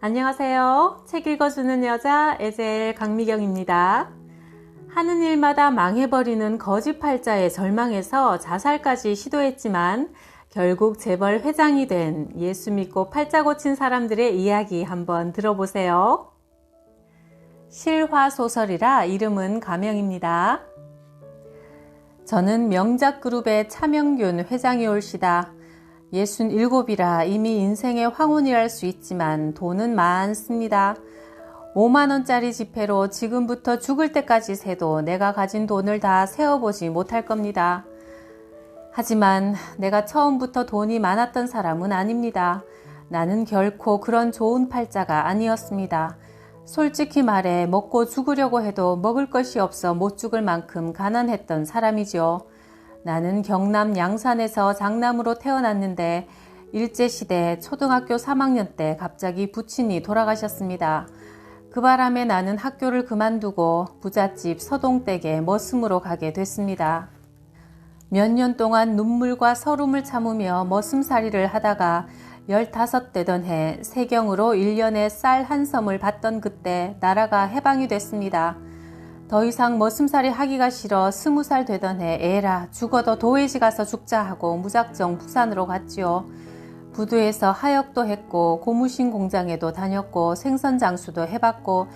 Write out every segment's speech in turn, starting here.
안녕하세요. 책 읽어주는 여자 에젤 강미경입니다. 하는 일마다 망해버리는 거지 팔자에 절망해서 자살까지 시도했지만 결국 재벌 회장이 된 예수 믿고 팔자 고친 사람들의 이야기 한번 들어보세요. 실화 소설이라 이름은 가명입니다. 저는 명작그룹의 차명균 회장이 올시다. 67이라 이미 인생의 황혼이랄 수 있지만 돈은 많습니다. 5만원짜리 지폐로 지금부터 죽을 때까지 세도 내가 가진 돈을 다 세어보지 못할 겁니다. 하지만 내가 처음부터 돈이 많았던 사람은 아닙니다. 나는 결코 그런 좋은 팔자가 아니었습니다. 솔직히 말해 먹고 죽으려고 해도 먹을 것이 없어 못 죽을 만큼 가난했던 사람이죠. 나는 경남 양산에서 장남으로 태어났는데 일제시대 초등학교 3학년 때 갑자기 부친이 돌아가셨습니다. 그 바람에 나는 학교를 그만두고 부잣집 서동댁에 머슴으로 가게 됐습니다. 몇 년 동안 눈물과 서름을 참으며 머슴살이를 하다가 15되던 해 세경으로 1년에 쌀 한 섬을 받던 그때 나라가 해방이 됐습니다. 더 이상 머슴살이 하기가 싫어 20살 되던 해 에라 죽어도 도회지 가서 죽자 하고 무작정 부산으로 갔지요. 부두에서 하역도 했고 고무신 공장에도 다녔고 생선 장수도 해봤고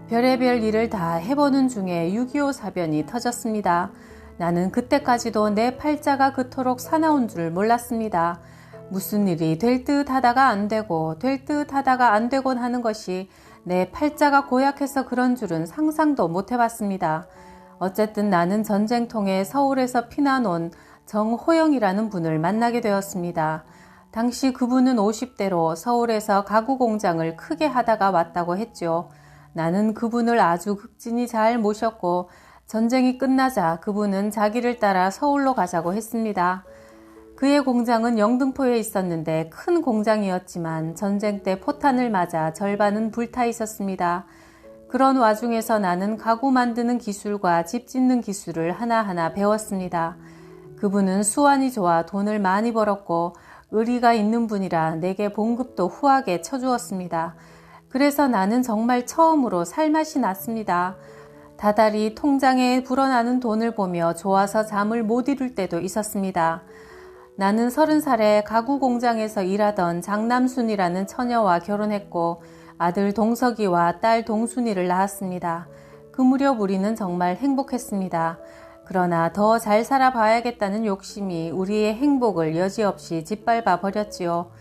별의별 일을 다 해보는 중에 6.25 사변이 터졌습니다. 나는 그때까지도 내 팔자가 그토록 사나운 줄 몰랐습니다. 무슨 일이 될 듯 하다가 안 되고 될 듯 하다가 안 되곤 하는 것이 내 팔자가 고약해서 그런 줄은 상상도 못 해봤습니다. 어쨌든 나는 전쟁통에 서울에서 피난 온 정호영이라는 분을 만나게 되었습니다. 당시 그분은 50대로 서울에서 가구 공장을 크게 하다가 왔다고 했죠. 나는 그분을 아주 극진히 잘 모셨고 전쟁이 끝나자 그분은 자기를 따라 서울로 가자고 했습니다. 그의 공장은 영등포에 있었는데 큰 공장이었지만 전쟁 때 포탄을 맞아 절반은 불타 있었습니다. 그런 와중에서 나는 가구 만드는 기술과 집 짓는 기술을 하나하나 배웠습니다. 그분은 수완이 좋아 돈을 많이 벌었고 의리가 있는 분이라 내게 봉급도 후하게 쳐주었습니다. 그래서 나는 정말 처음으로 살맛이 났습니다. 다달이 통장에 불어나는 돈을 보며 좋아서 잠을 못 이룰 때도 있었습니다. 나는 30살에 가구 공장에서 일하던 장남순이라는 처녀와 결혼했고 아들 동석이와 딸 동순이를 낳았습니다. 그 무렵 우리는 정말 행복했습니다. 그러나 더 잘 살아봐야겠다는 욕심이 우리의 행복을 여지없이 짓밟아 버렸지요.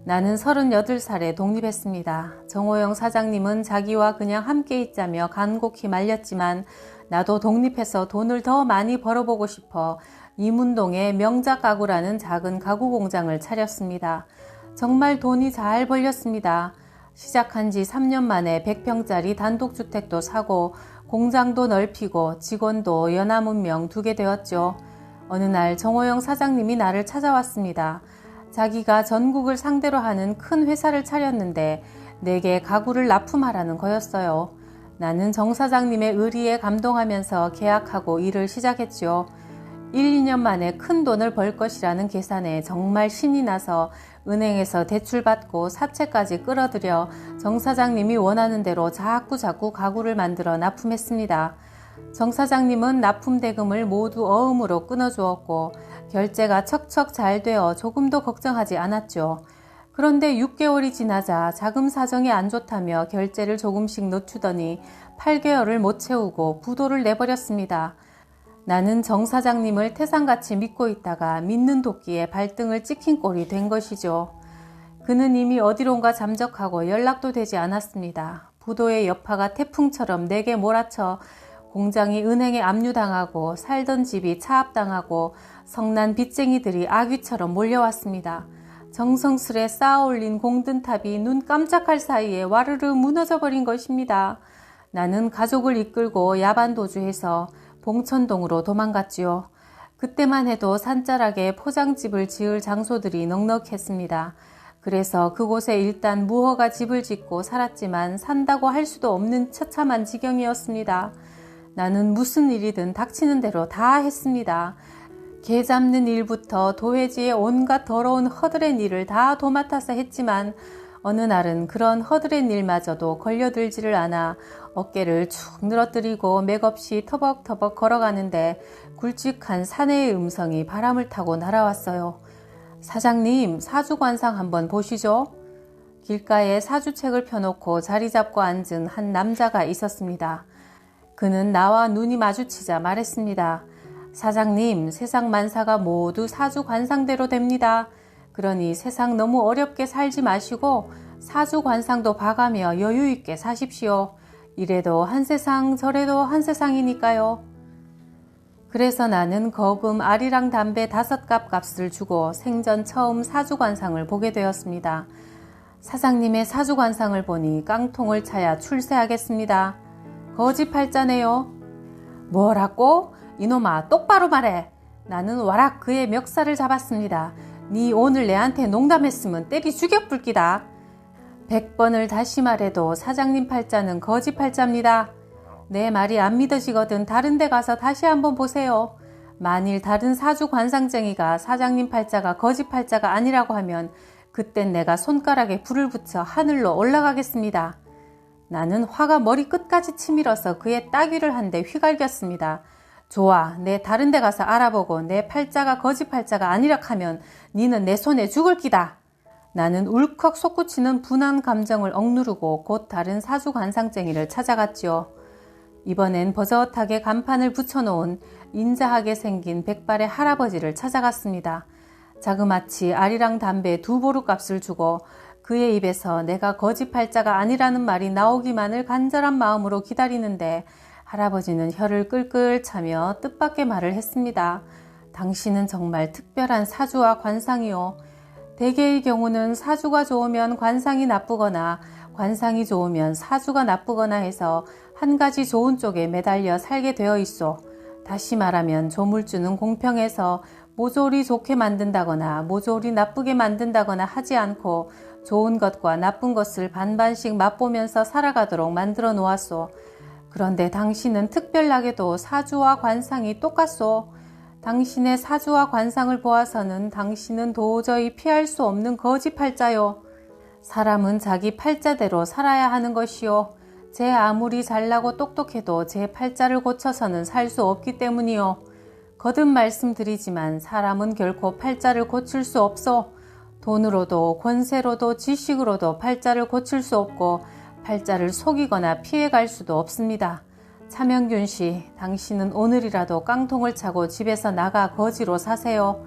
나는 38살에 독립했습니다. 정호영 사장님은 자기와 그냥 함께 있자며 간곡히 말렸지만 나도 독립해서 돈을 더 많이 벌어보고 싶어 이문동에 명작가구라는 작은 가구 공장을 차렸습니다. 정말 돈이 잘 벌렸습니다. 시작한 지 3년 만에 100평짜리 단독주택도 사고 공장도 넓히고 직원도 연하문명 2개 되었죠. 어느 날 정호영 사장님이 나를 찾아왔습니다. 자기가 전국을 상대로 하는 큰 회사를 차렸는데 내게 가구를 납품하라는 거였어요. 나는 정 사장님의 의리에 감동하면서 계약하고 일을 시작했죠. 1, 2년 만에 큰 돈을 벌 것이라는 계산에 정말 신이 나서 은행에서 대출받고 사채까지 끌어들여 정 사장님이 원하는 대로 자꾸 가구를 만들어 납품했습니다. 정 사장님은 납품 대금을 모두 어음으로 끊어주었고 결제가 척척 잘 되어 조금도 걱정하지 않았죠. 그런데 6개월이 지나자 자금 사정이 안 좋다며 결제를 조금씩 늦추더니 8개월을 못 채우고 부도를 내버렸습니다. 나는 정 사장님을 태산같이 믿고 있다가 믿는 도끼에 발등을 찍힌 꼴이 된 것이죠. 그는 이미 어디론가 잠적하고 연락도 되지 않았습니다. 부도의 여파가 태풍처럼 내게 몰아쳐 공장이 은행에 압류당하고 살던 집이 차압당하고 성난 빚쟁이들이 아귀처럼 몰려왔습니다. 정성스레 쌓아올린 공든탑이 눈 깜짝할 사이에 와르르 무너져버린 것입니다. 나는 가족을 이끌고 야반도주해서 봉천동으로 도망갔지요. 그때만 해도 산자락에 포장집을 지을 장소들이 넉넉했습니다. 그래서 그곳에 일단 무허가 집을 짓고 살았지만 산다고 할 수도 없는 처참한 지경이었습니다. 나는 무슨 일이든 닥치는 대로 다 했습니다. 개 잡는 일부터 도회지의 온갖 더러운 허드렛 일을 다 도맡아서 했지만 어느 날은 그런 허드렛 일마저도 걸려들지를 않아 어깨를 축 늘어뜨리고 맥없이 터벅터벅 걸어가는데 굵직한 사내의 음성이 바람을 타고 날아왔어요. 사장님, 사주관상 한번 보시죠. 길가에 사주책을 펴놓고 자리 잡고 앉은 한 남자가 있었습니다. 그는 나와 눈이 마주치자 말했습니다. 사장님, 세상 만사가 모두 사주관상대로 됩니다. 그러니 세상 너무 어렵게 살지 마시고 사주관상도 봐가며 여유있게 사십시오. 이래도 한 세상 저래도 한 세상이니까요. 그래서 나는 거금 아리랑 담배 5갑 값을 주고 생전 처음 사주관상을 보게 되었습니다. 사장님의 사주관상을 보니 깡통을 차야 출세하겠습니다. 거지팔자네요. 뭐라고? 이놈아, 똑바로 말해. 나는 와락 그의 멱살을 잡았습니다. 네 오늘 내한테 농담했으면 때리 죽여 불기다. 100번을 다시 말해도 사장님 팔자는 거지팔자입니다. 내 말이 안 믿어지거든 다른 데 가서 다시 한번 보세요. 만일 다른 사주관상쟁이가 사장님 팔자가 거지팔자가 아니라고 하면 그땐 내가 손가락에 불을 붙여 하늘로 올라가겠습니다. 나는 화가 머리 끝까지 치밀어서 그의 따귀를 한 대 휘갈겼습니다. 좋아, 내 다른 데 가서 알아보고 내 팔자가 거지팔자가 아니라 하면 니는 내 손에 죽을 기다. 나는 울컥 솟구치는 분한 감정을 억누르고 곧 다른 사주관상쟁이를 찾아갔지요. 이번엔 버젓하게 간판을 붙여놓은 인자하게 생긴 백발의 할아버지를 찾아갔습니다. 자그마치 아리랑 담배 2보루 값을 주고 그의 입에서 내가 거지팔자가 아니라는 말이 나오기만을 간절한 마음으로 기다리는데 할아버지는 혀를 끌끌 차며 뜻밖의 말을 했습니다. 당신은 정말 특별한 사주와 관상이요. 대개의 경우는 사주가 좋으면 관상이 나쁘거나 관상이 좋으면 사주가 나쁘거나 해서 한 가지 좋은 쪽에 매달려 살게 되어 있어. 다시 말하면 조물주는 공평해서 모조리 좋게 만든다거나 모조리 나쁘게 만든다거나 하지 않고 좋은 것과 나쁜 것을 반반씩 맛보면서 살아가도록 만들어 놓았소. 그런데 당신은 특별하게도 사주와 관상이 똑같소. 당신의 사주와 관상을 보아서는 당신은 도저히 피할 수 없는 거지팔자요. 사람은 자기 팔자대로 살아야 하는 것이요. 제 아무리 잘나고 똑똑해도 제 팔자를 고쳐서는 살 수 없기 때문이요. 거듭 말씀드리지만 사람은 결코 팔자를 고칠 수 없어. 돈으로도 권세로도 지식으로도 팔자를 고칠 수 없고 팔자를 속이거나 피해갈 수도 없습니다. 차명균 씨, 당신은 오늘이라도 깡통을 차고 집에서 나가 거지로 사세요.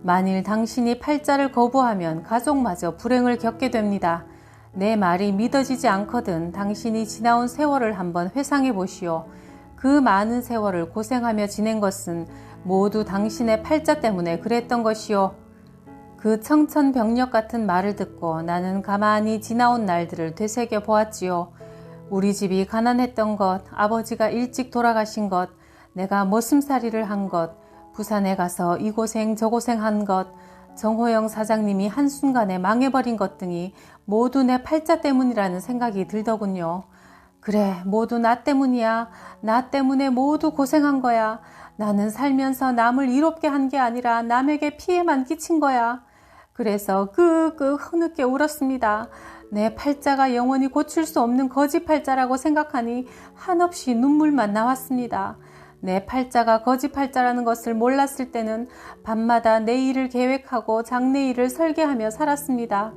만일 당신이 팔자를 거부하면 가족마저 불행을 겪게 됩니다. 내 말이 믿어지지 않거든 당신이 지나온 세월을 한번 회상해 보시오. 그 많은 세월을 고생하며 지낸 것은 모두 당신의 팔자 때문에 그랬던 것이오. 그 청천벽력 같은 말을 듣고 나는 가만히 지나온 날들을 되새겨 보았지요. 우리 집이 가난했던 것, 아버지가 일찍 돌아가신 것, 내가 머슴살이를 한 것, 부산에 가서 이 고생 저 고생한 것, 정호영 사장님이 한순간에 망해버린 것 등이 모두 내 팔자 때문이라는 생각이 들더군요. 그래, 모두 나 때문이야. 나 때문에 모두 고생한 거야. 나는 살면서 남을 이롭게 한 게 아니라 남에게 피해만 끼친 거야. 그래서 끄끄 흐느껴 울었습니다. 내 팔자가 영원히 고칠 수 없는 거지팔자라고 생각하니 한없이 눈물만 나왔습니다. 내 팔자가 거지팔자라는 것을 몰랐을 때는 밤마다 내일을 계획하고 장래일을 설계하며 살았습니다.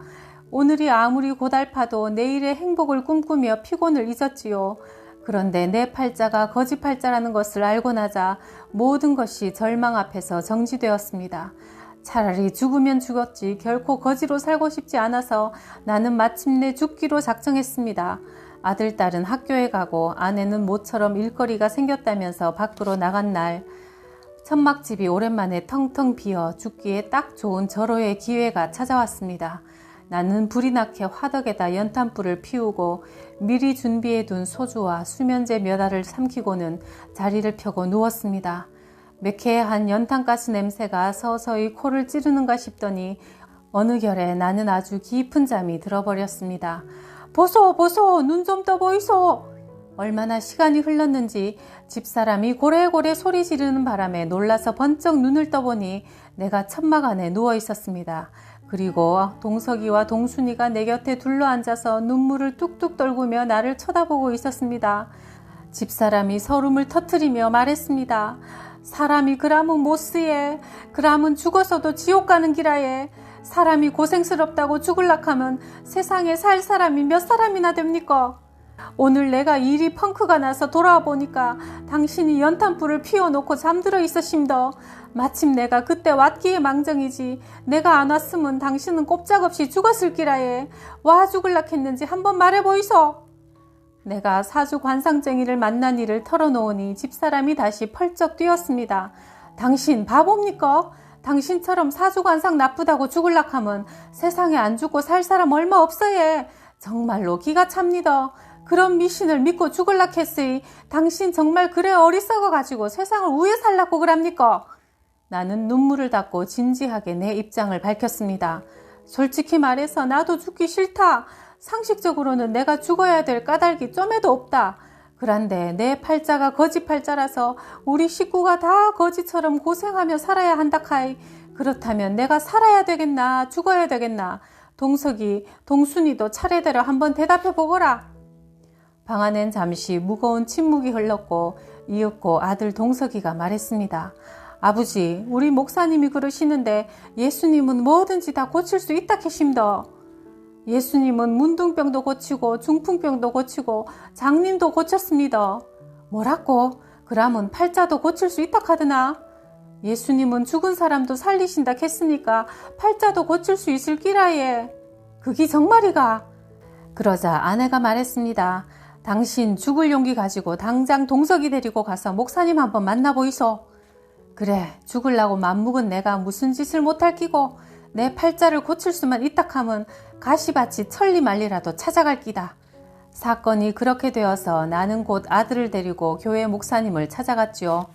오늘이 아무리 고달파도 내일의 행복을 꿈꾸며 피곤을 잊었지요. 그런데 내 팔자가 거지팔자라는 것을 알고 나자 모든 것이 절망 앞에서 정지되었습니다. 차라리 죽으면 죽었지 결코 거지로 살고 싶지 않아서 나는 마침내 죽기로 작정했습니다. 아들, 딸은 학교에 가고 아내는 모처럼 일거리가 생겼다면서 밖으로 나간 날 천막집이 오랜만에 텅텅 비어 죽기에 딱 좋은 절호의 기회가 찾아왔습니다. 나는 불이 나게 화덕에다 연탄불을 피우고 미리 준비해둔 소주와 수면제 몇 알을 삼키고는 자리를 펴고 누웠습니다. 매캐한 연탄가스 냄새가 서서히 코를 찌르는가 싶더니 어느 결에 나는 아주 깊은 잠이 들어버렸습니다. 보소 보소 눈 좀 떠 보이소. 얼마나 시간이 흘렀는지 집사람이 고래고래 소리 지르는 바람에 놀라서 번쩍 눈을 떠보니 내가 천막 안에 누워 있었습니다. 그리고 동석이와 동순이가 내 곁에 둘러앉아서 눈물을 뚝뚝 떨구며 나를 쳐다보고 있었습니다. 집사람이 서름을 터뜨리며 말했습니다. 사람이 그라면 못쓰예. 그라면 죽어서도 지옥 가는 기라예. 사람이 고생스럽다고 죽을락하면 세상에 살 사람이 몇 사람이나 됩니까? 오늘 내가 일이 펑크가 나서 돌아와 보니까 당신이 연탄불을 피워놓고 잠들어 있으심더. 마침 내가 그때 왔기에 망정이지. 내가 안 왔으면 당신은 꼼짝없이 죽었을 기라예. 와 죽을락 했는지 한번 말해보이소. 내가 사주 관상쟁이를 만난 일을 털어놓으니 집사람이 다시 펄쩍 뛰었습니다. 당신 바보입니까? 당신처럼 사주 관상 나쁘다고 죽을락 하면 세상에 안 죽고 살 사람 얼마 없어예. 정말로 기가 찹니다. 그런 미신을 믿고 죽을락 했으니 당신 정말 그래 어리석어가지고 세상을 우에 살라고 그럽니까? 나는 눈물을 닦고 진지하게 내 입장을 밝혔습니다. 솔직히 말해서 나도 죽기 싫다. 상식적으로는 내가 죽어야 될 까닭이 좀에도 없다. 그런데 내 팔자가 거지 팔자라서 우리 식구가 다 거지처럼 고생하며 살아야 한다카이. 그렇다면 내가 살아야 되겠나 죽어야 되겠나. 동석이, 동순이도 차례대로 한번 대답해 보거라. 방 안엔 잠시 무거운 침묵이 흘렀고 이윽고 아들 동석이가 말했습니다. 아버지, 우리 목사님이 그러시는데 예수님은 뭐든지 다 고칠 수 있다 캐심더. 예수님은 문둥병도 고치고 중풍병도 고치고 장님도 고쳤습니다. 뭐라고? 그러면 팔자도 고칠 수 있다 카드나? 예수님은 죽은 사람도 살리신다 했으니까 팔자도 고칠 수 있을 끼라예. 그게 정말이가? 그러자 아내가 말했습니다. 당신 죽을 용기 가지고 당장 동석이 데리고 가서 목사님 한번 만나보이소. 그래, 죽을라고 맘묵은 내가 무슨 짓을 못할 끼고 내 팔자를 고칠 수만 있다 하면 가시밭이 천리말리라도 찾아갈 끼다. 사건이 그렇게 되어서 나는 곧 아들을 데리고 교회 목사님을 찾아갔지요.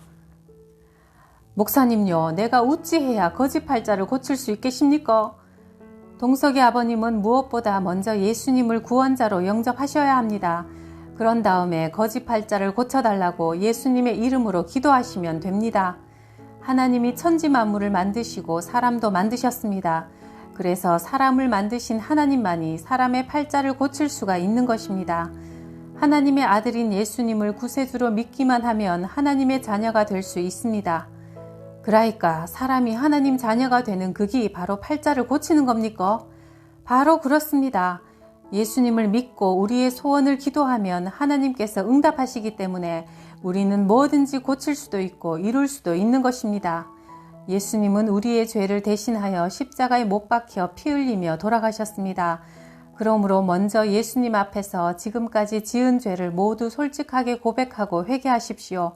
목사님요, 내가 어찌해야 거지 팔자를 고칠 수 있겠습니까? 동석이 아버님은 무엇보다 먼저 예수님을 구원자로 영접하셔야 합니다. 그런 다음에 거지 팔자를 고쳐달라고 예수님의 이름으로 기도하시면 됩니다. 하나님이 천지 만물을 만드시고 사람도 만드셨습니다. 그래서 사람을 만드신 하나님만이 사람의 팔자를 고칠 수가 있는 것입니다. 하나님의 아들인 예수님을 구세주로 믿기만 하면 하나님의 자녀가 될 수 있습니다. 그러니까 사람이 하나님 자녀가 되는 그게 바로 팔자를 고치는 겁니까? 바로 그렇습니다. 예수님을 믿고 우리의 소원을 기도하면 하나님께서 응답하시기 때문에 우리는 뭐든지 고칠 수도 있고 이룰 수도 있는 것입니다. 예수님은 우리의 죄를 대신하여 십자가에 못 박혀 피 흘리며 돌아가셨습니다. 그러므로 먼저 예수님 앞에서 지금까지 지은 죄를 모두 솔직하게 고백하고 회개하십시오.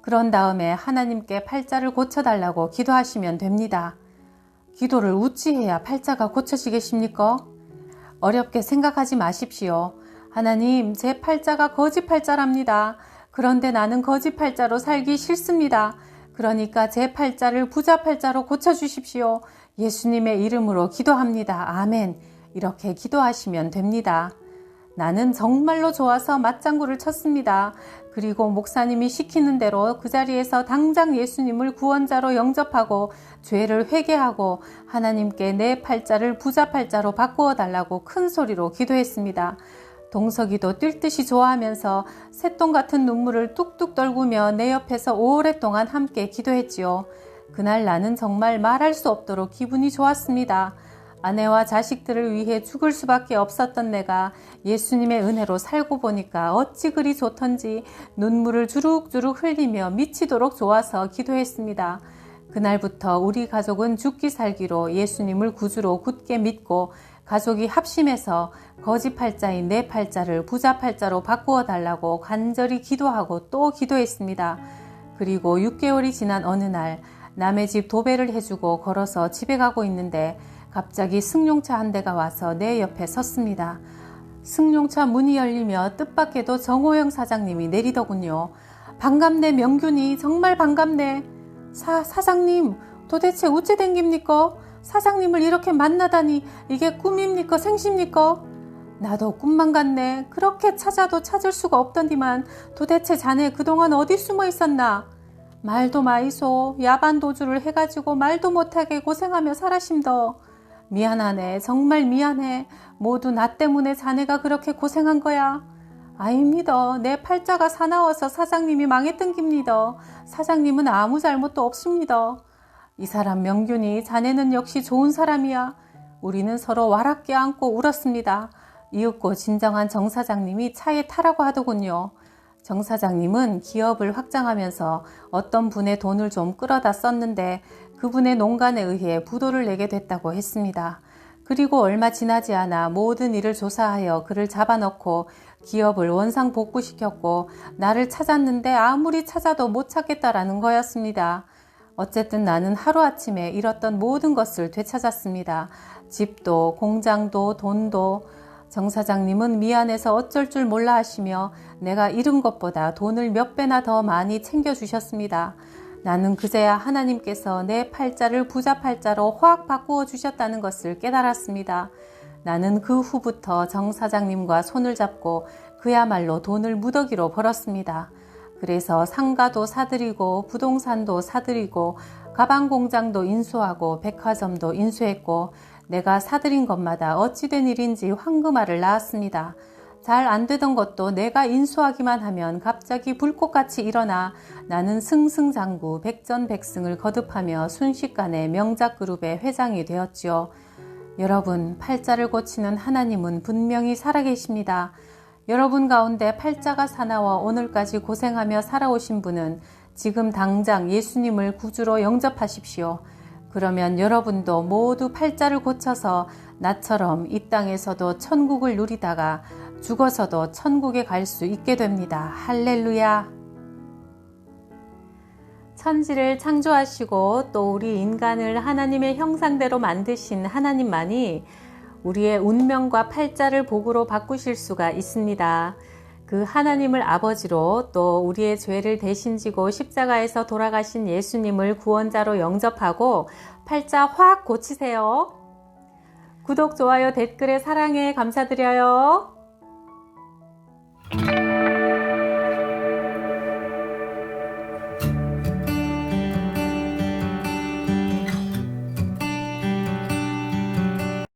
그런 다음에 하나님께 팔자를 고쳐달라고 기도하시면 됩니다. 기도를 어찌 해야 팔자가 고쳐지겠습니까? 어렵게 생각하지 마십시오. 하나님, 제 팔자가 거지 팔자랍니다. 그런데 나는 거지 팔자로 살기 싫습니다. 그러니까 제 팔자를 부자 팔자로 고쳐주십시오. 예수님의 이름으로 기도합니다. 아멘. 이렇게 기도하시면 됩니다. 나는 정말로 좋아서 맞장구를 쳤습니다. 그리고 목사님이 시키는 대로 그 자리에서 당장 예수님을 구원자로 영접하고 죄를 회개하고 하나님께 내 팔자를 부자 팔자로 바꾸어 달라고 큰 소리로 기도했습니다. 동석이도 뛸 듯이 좋아하면서 새똥 같은 눈물을 뚝뚝 떨구며 내 옆에서 오랫동안 함께 기도했지요. 그날 나는 정말 말할 수 없도록 기분이 좋았습니다. 아내와 자식들을 위해 죽을 수밖에 없었던 내가 예수님의 은혜로 살고 보니까 어찌 그리 좋던지 눈물을 주룩주룩 흘리며 미치도록 좋아서 기도했습니다. 그날부터 우리 가족은 죽기 살기로 예수님을 구주로 굳게 믿고 가족이 합심해서 거지 팔자인 내 팔자를 부자 팔자로 바꾸어 달라고 간절히 기도하고 또 기도했습니다. 그리고 6개월이 지난 어느 날 남의 집 도배를 해주고 걸어서 집에 가고 있는데 갑자기 승용차 한 대가 와서 내 옆에 섰습니다. 승용차 문이 열리며 뜻밖에도 정호영 사장님이 내리더군요. 반갑네 명균이, 정말 반갑네. 사장님, 도대체 어찌 된 깁니까? 사장님을 이렇게 만나다니 이게 꿈입니까 생십니까? 나도 꿈만 같네. 그렇게 찾아도 찾을 수가 없던디만 도대체 자네 그동안 어디 숨어 있었나? 말도 마이소. 야반 도주를 해가지고 말도 못하게 고생하며 살아심더. 미안하네. 정말 미안해. 모두 나 때문에 자네가 그렇게 고생한 거야. 아닙니다. 내 팔자가 사나워서 사장님이 망했던 깁니다. 사장님은 아무 잘못도 없습니다. 이 사람 명균이 자네는 역시 좋은 사람이야. 우리는 서로 와랍게 안고 울었습니다. 이윽고 진정한 정 사장님이 차에 타라고 하더군요. 정 사장님은 기업을 확장하면서 어떤 분의 돈을 좀 끌어다 썼는데 그분의 농간에 의해 부도를 내게 됐다고 했습니다. 그리고 얼마 지나지 않아 모든 일을 조사하여 그를 잡아넣고 기업을 원상복구시켰고 나를 찾았는데 아무리 찾아도 못 찾겠다라는 거였습니다. 어쨌든 나는 하루아침에 잃었던 모든 것을 되찾았습니다. 집도 공장도 돈도. 정 사장님은 미안해서 어쩔 줄 몰라 하시며 내가 잃은 것보다 돈을 몇 배나 더 많이 챙겨주셨습니다. 나는 그제야 하나님께서 내 팔자를 부자 팔자로 확 바꾸어 주셨다는 것을 깨달았습니다. 나는 그 후부터 정 사장님과 손을 잡고 그야말로 돈을 무더기로 벌었습니다. 그래서 상가도 사들이고 부동산도 사들이고 가방 공장도 인수하고 백화점도 인수했고 내가 사들인 것마다 어찌된 일인지 황금알을 낳았습니다. 잘 안 되던 것도 내가 인수하기만 하면 갑자기 불꽃같이 일어나 나는 승승장구 백전백승을 거듭하며 순식간에 명작그룹의 회장이 되었지요. 여러분, 팔자를 고치는 하나님은 분명히 살아계십니다. 여러분 가운데 팔자가 사나워 오늘까지 고생하며 살아오신 분은 지금 당장 예수님을 구주로 영접하십시오. 그러면 여러분도 모두 팔자를 고쳐서 나처럼 이 땅에서도 천국을 누리다가 죽어서도 천국에 갈 수 있게 됩니다. 할렐루야! 천지를 창조하시고 또 우리 인간을 하나님의 형상대로 만드신 하나님만이 우리의 운명과 팔자를 복으로 바꾸실 수가 있습니다. 그 하나님을 아버지로 또 우리의 죄를 대신 지고 십자가에서 돌아가신 예수님을 구원자로 영접하고 팔자 확 고치세요. 구독, 좋아요, 댓글에 사랑해 감사드려요.